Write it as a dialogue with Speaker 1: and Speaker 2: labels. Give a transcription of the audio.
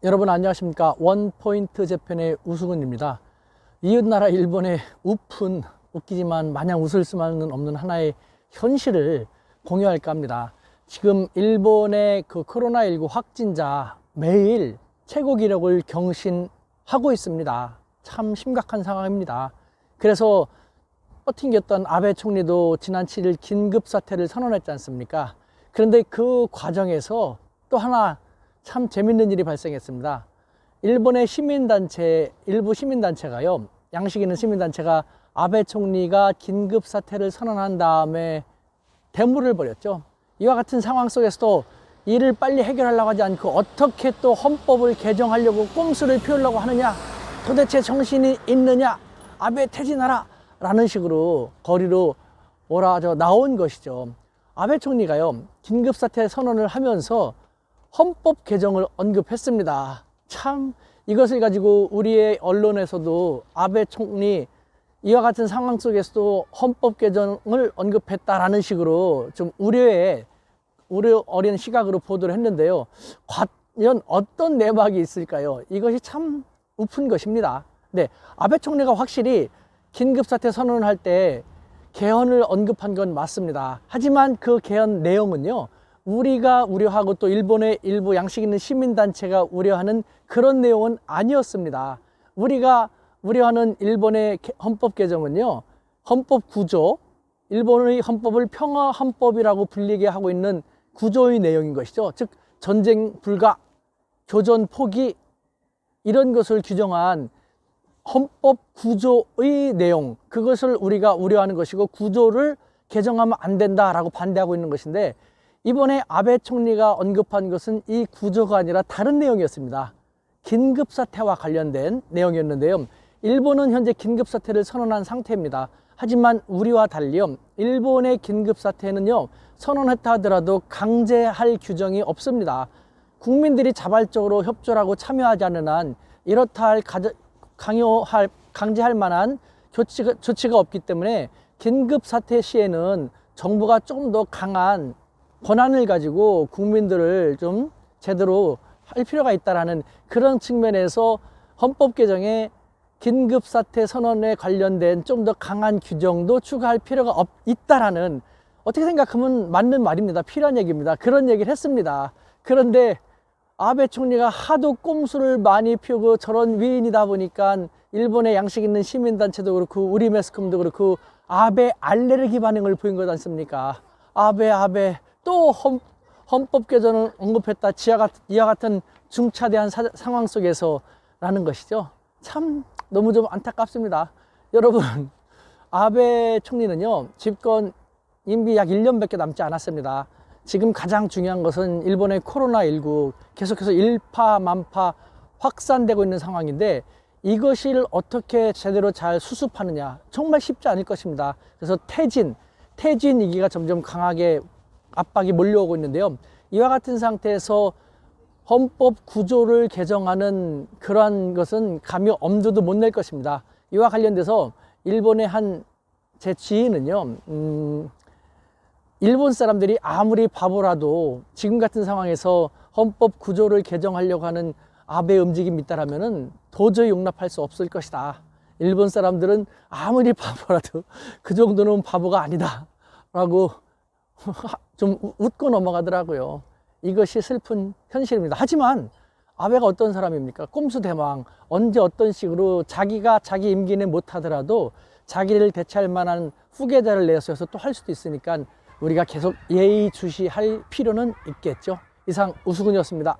Speaker 1: 여러분 안녕하십니까. 원포인트 재팬의 우수근입니다. 이웃나라 일본의 웃기지만 마냥 웃을 수만은 없는 하나의 현실을 공유할까 합니다. 지금 일본의 코로나19 확진자 매일 최고 기록을 경신하고 있습니다. 참 심각한 상황입니다. 그래서 버팅겼던 아베 총리도 지난 7일 긴급사태를 선언했지 않습니까? 그런데 그 과정에서 또 하나 참 재밌는 일이 발생했습니다. 일본의 일부 시민단체가요, 양식 있는 시민단체가 아베 총리가 긴급사태를 선언한 다음에 데모를 벌였죠. 이와 같은 상황 속에서도 이를 빨리 해결하려고 하지 않고 어떻게 또 헌법을 개정하려고 꼼수를 피우려고 하느냐, 도대체 정신이 있느냐, 아베 퇴진하라 라는 식으로 거리로 나온 것이죠. 아베 총리가요, 긴급사태 선언을 하면서 헌법 개정을 언급했습니다. 참 이것을 가지고 우리의 언론에서도 아베 총리 이와 같은 상황 속에서도 헌법 개정을 언급했다라는 식으로 좀 우려 어린 시각으로 보도를 했는데요. 과연 어떤 내막이 있을까요? 이것이 참 웃픈 것입니다. 네, 아베 총리가 확실히 긴급사태 선언을 할 때 개헌을 언급한 건 맞습니다. 하지만 그 개헌 내용은요, 우리가 우려하고 또 일본의 일부 양식 있는 시민단체가 우려하는 그런 내용은 아니었습니다. 우리가 우려하는 일본의 헌법 개정은요, 헌법 구조, 일본의 헌법을 평화 헌법이라고 불리게 하고 있는 구조의 내용인 것이죠. 즉 전쟁 불가, 교전 포기 이런 것을 규정한 헌법 구조의 내용, 그것을 우리가 우려하는 것이고 구조를 개정하면 안 된다라고 반대하고 있는 것인데, 이번에 아베 총리가 언급한 것은 이 구조가 아니라 다른 내용이었습니다. 긴급사태와 관련된 내용이었는데요. 일본은 현재 긴급사태를 선언한 상태입니다. 하지만 우리와 달리요, 일본의 긴급사태는요, 선언했다 하더라도 강제할 규정이 없습니다. 국민들이 자발적으로 협조하고 참여하지 않는 한 이렇다 할 강제할 만한 조치가 없기 때문에 긴급사태 시에는 정부가 좀 더 강한 권한을 가지고 국민들을 좀 제대로 할 필요가 있다라는 그런 측면에서 헌법 개정에 긴급사태 선언에 관련된 좀 더 강한 규정도 추가할 필요가 있다라는, 어떻게 생각하면 맞는 말입니다. 필요한 얘기입니다. 그런 얘기를 했습니다. 그런데 아베 총리가 하도 꼼수를 많이 피우고 저런 위인이다 보니까 일본의 양식 있는 시민단체도 그렇고 우리 매스컴도 그렇고 아베 알레르기 반응을 보인 것 않습니까? 아베 또 헌법 개정을 언급했다, 이와 같은 중차대한 상황 속에서 라는 것이죠. 참 너무 좀 안타깝습니다. 여러분, 아베 총리는요, 집권 임기 약 1년밖에 남지 않았습니다. 지금 가장 중요한 것은 일본의 코로나19 계속해서 일파만파 확산되고 있는 상황인데, 이것을 어떻게 제대로 잘 수습하느냐 정말 쉽지 않을 것입니다. 그래서 퇴진 위기가 점점 강하게 압박이 몰려오고 있는데요. 이와 같은 상태에서 헌법 구조를 개정하는 그러한 것은 감히 엄두도 못 낼 것입니다. 이와 관련돼서 일본의 제 지인은요, 일본 사람들이 아무리 바보라도 지금 같은 상황에서 헌법 구조를 개정하려고 하는 아베의 움직임이 있다라면은 도저히 용납할 수 없을 것이다. 일본 사람들은 아무리 바보라도 그 정도는 바보가 아니다 라고 좀 웃고 넘어가더라고요. 이것이 슬픈 현실입니다. 하지만 아베가 어떤 사람입니까? 꼼수 대망, 언제 어떤 식으로 자기가 자기 임기는 못하더라도 자기를 대체할 만한 후계자를 내세워서 또 할 수도 있으니까 우리가 계속 예의주시할 필요는 있겠죠. 이상 우수근이었습니다.